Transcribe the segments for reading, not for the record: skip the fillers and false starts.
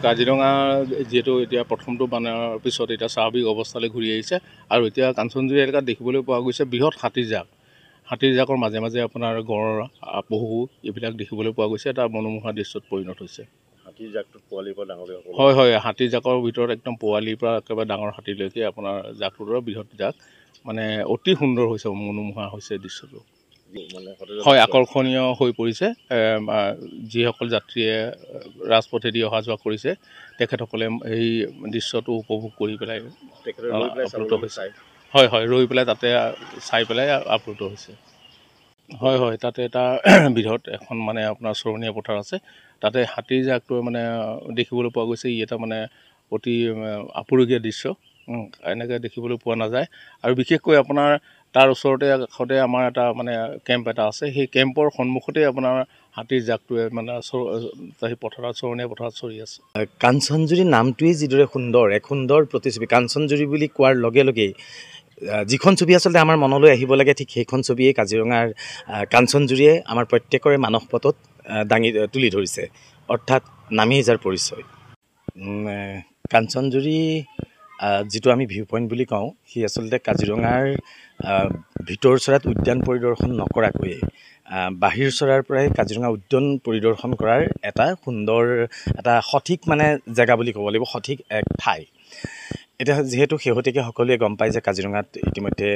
কাজিৰঙা যিহেতু এতিয়া প্ৰথমটো বানৰ পিছত এতিয়া স্বাভাৱিক অৱস্থালৈ ঘূৰি আহিছে আৰু এতিয়া কাঞ্চনজুৰি এলেকাত দেখিবলৈ পোৱা গৈছে বৃহৎ হাতীৰ জাকৰ মাজে মাজে আপোনাৰ গড় পহু এইবিলাক দেখিবলৈ পোৱা গৈছে। এটা মনোমোহা দৃশ্যত পৰিণত হৈছে। হাতীৰ জাকটোত পোৱালিৰ পৰা ডাঙৰ হয় হাতীৰ জাকৰ ভিতৰত একদম পোৱালিৰ পৰা একেবাৰে ডাঙৰ হাতীলৈকে আপোনাৰ জাকটোৰ বৃহৎ জাক মানে অতি সুন্দৰ হৈছে, মনোমোহা হৈছে দৃশ্যটো। হয়, আকৰ্ষণীয় হৈ পৰিছে। যিসকল যাত্ৰীয়ে ৰাজপথেদি অহা যোৱা কৰিছে তেখেতসকলে এই দৃশ্যটো উপভোগ কৰি পেলাই আপ্লুত হৈছে। হয় ৰৈ পেলাই তাতে চাই পেলাই আপ্লুত হৈছে। হয় তাতে এটা বৃহৎ এখন মানে আপোনাৰ চৰণীয়া পথাৰ আছে। তাতে হাতীৰ জাকটো মানে দেখিবলৈ পোৱা গৈছে। ই এটা মানে অতি আপুৰুগীয়া দৃশ্য, এনেকৈ দেখিবলৈ পোৱা নাযায়। আৰু বিশেষকৈ আপোনাৰ তাৰ ওচৰতে কাষতে আমাৰ এটা মানে কেম্প এটা আছে। সেই কেম্পৰ সন্মুখতে আপোনাৰ হাতীৰ জাকটোৱে মানে সেই পথাৰত চৰণীয়া পথাৰত চৰি আছে। কাঞ্চনজুৰি নামটোৱেই যিদৰে সুন্দৰ, এক সুন্দৰ প্ৰতিচ্ছবি। কাঞ্চনজুৰি বুলি কোৱাৰ লগে লগেই যিখন ছবি আচলতে আমাৰ মনলৈ আহিব লাগে, ঠিক সেইখন ছবিয়েই কাজিৰঙাৰ কাঞ্চনজুৰিয়ে আমাৰ প্ৰত্যেকৰে মানস পটত তুলি ধৰিছে, অৰ্থাৎ নামেই যাৰ পৰিচয়। কাঞ্চনজুৰি যিটো আমি ভিউ পইণ্ট বুলি কওঁ, সি আচলতে কাজিৰঙাৰ ভিতৰ চৰাত উদ্যান পৰিদৰ্শন নকৰাকৈয়ে বাহিৰ চৰাৰ পৰাই কাজিৰঙা উদ্যান পৰিদৰ্শন কৰাৰ এটা সুন্দৰ এটা সঠিক মানে জেগা বুলি ক'ব লাগিব, সঠিক এক ঠাই। এতিয়া যিহেতু শেহতীয়াকৈ সকলোৱে গম পায় যে কাজিৰঙাত ইতিমধ্যে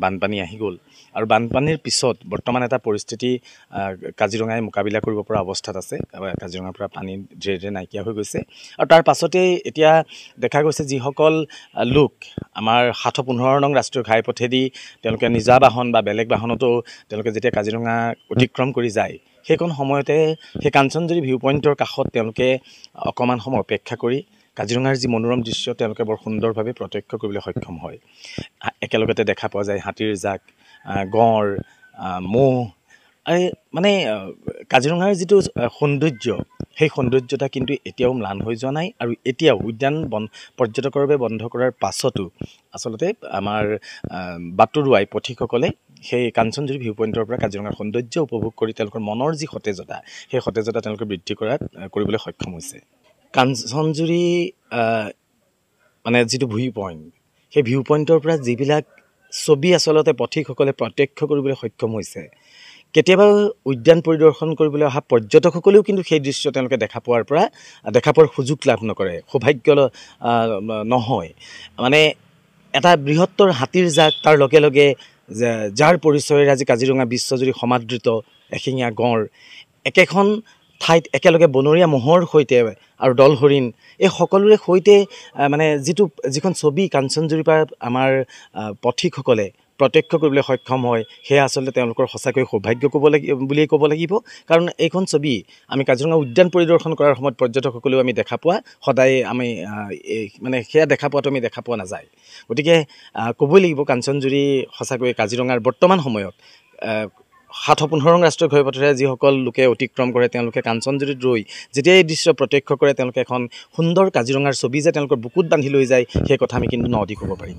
বানপানী আহি গ'ল আৰু বানপানীৰ পিছত বৰ্তমান এটা পৰিস্থিতি কাজিৰঙাই মোকাবিলা কৰিব পৰা অৱস্থাত আছে। কাজিৰঙাৰ পৰা পানী ধীৰে ধীৰে নাইকিয়া হৈ গৈছে আৰু তাৰ পাছতেই এতিয়া দেখা গৈছে যিসকল লোক আমাৰ ৭১৫ নং ৰাষ্ট্ৰীয় ঘাইপথেদি তেওঁলোকে নিজা বাহন বা বেলেগ বাহনতো তেওঁলোকে যেতিয়া কাজিৰঙা অতিক্ৰম কৰি যায়, সেইকণ সময়তে সেই কাঞ্চনজুৰি ভিউ পইণ্টৰ কাষত তেওঁলোকে অকণমান সময় অপেক্ষা কৰি কাজিৰঙাৰ যি মনোৰম দৃশ্য তেওঁলোকে বৰ সুন্দৰভাৱে প্ৰত্যক্ষ কৰিবলৈ সক্ষম হয়। একেলগতে দেখা পোৱা যায় হাতীৰ জাক, গঁড়, ম'হ। মানে কাজিৰঙাৰ যিটো সৌন্দৰ্য, সেই সৌন্দৰ্যতা কিন্তু এতিয়াও ম্লান হৈ যোৱা নাই। আৰু এতিয়াও উদ্যান পৰ্যটকৰ বাবে বন্ধ কৰাৰ পাছতো আচলতে আমাৰ বাটৰুৱাই পথিকসকলে সেই কাঞ্চনজুৰি ভিউ পইণ্টৰ পৰা কাজিৰঙাৰ সৌন্দৰ্য উপভোগ কৰি তেওঁলোকৰ মনৰ যি সতেজতা, সেই সতেজতা তেওঁলোকে বৃদ্ধি কৰিবলৈ সক্ষম হৈছে। কাঞ্চনজুৰি মানে যিটো ভিউ পইণ্ট, সেই ভিউ পইণ্টৰ পৰা যিবিলাক ছবি আচলতে পথিকসকলে প্ৰত্যক্ষ কৰিবলৈ সক্ষম হৈছে, কেতিয়াবা উদ্যান পৰিদৰ্শন কৰিবলৈ অহা পৰ্যটকসকলেও কিন্তু সেই দৃশ্য তেওঁলোকে দেখা পোৱাৰ সুযোগ লাভ নকৰে, সৌভাগ্য নহয়। মানে এটা বৃহত্তৰ হাতীৰ জাক, তাৰ লগে লগে যাৰ পৰিচয়েৰে আজি কাজিৰঙা বিশ্বজুৰি সমাদৃত এশিঙীয়া গঁড়, একেখন ঠাইত একেলগে বনৰীয়া ম'হৰ সৈতে আৰু দল হৰিণ, এই সকলোৰে সৈতে মানে যিখন ছবি কাঞ্চনজুৰিৰ পৰা আমাৰ পথিকসকলে প্ৰত্যক্ষ কৰিবলৈ সক্ষম হয়, সেয়া আচলতে তেওঁলোকৰ সঁচাকৈ সৌভাগ্য বুলিয়েই ক'ব লাগিব। কাৰণ এইখন ছবি আমি কাজিৰঙা উদ্যান পৰিদৰ্শন কৰাৰ সময়ত পৰ্যটকসকলেও আমি দেখা পোৱা সদায় আমি মানে সেয়া দেখা পোৱা নাযায়। গতিকে ক'বই লাগিব কাঞ্চনজুৰি সঁচাকৈ কাজিৰঙাৰ বৰ্তমান সময়ত ৭১৫ নং ৰাষ্ট্ৰীয় ঘাইপথেৰে যিসকল লোকে অতিক্ৰম কৰে, তেওঁলোকে কাঞ্চনজুৰিত ৰৈ যেতিয়া এই দৃশ্য প্ৰত্যক্ষ কৰে, তেওঁলোকে এখন সুন্দৰ কাজিৰঙাৰ ছবি যে তেওঁলোকৰ বুকুত বান্ধি লৈ যায়, সেই কথা আমি কিন্তু ন দি ক'ব পাৰিম।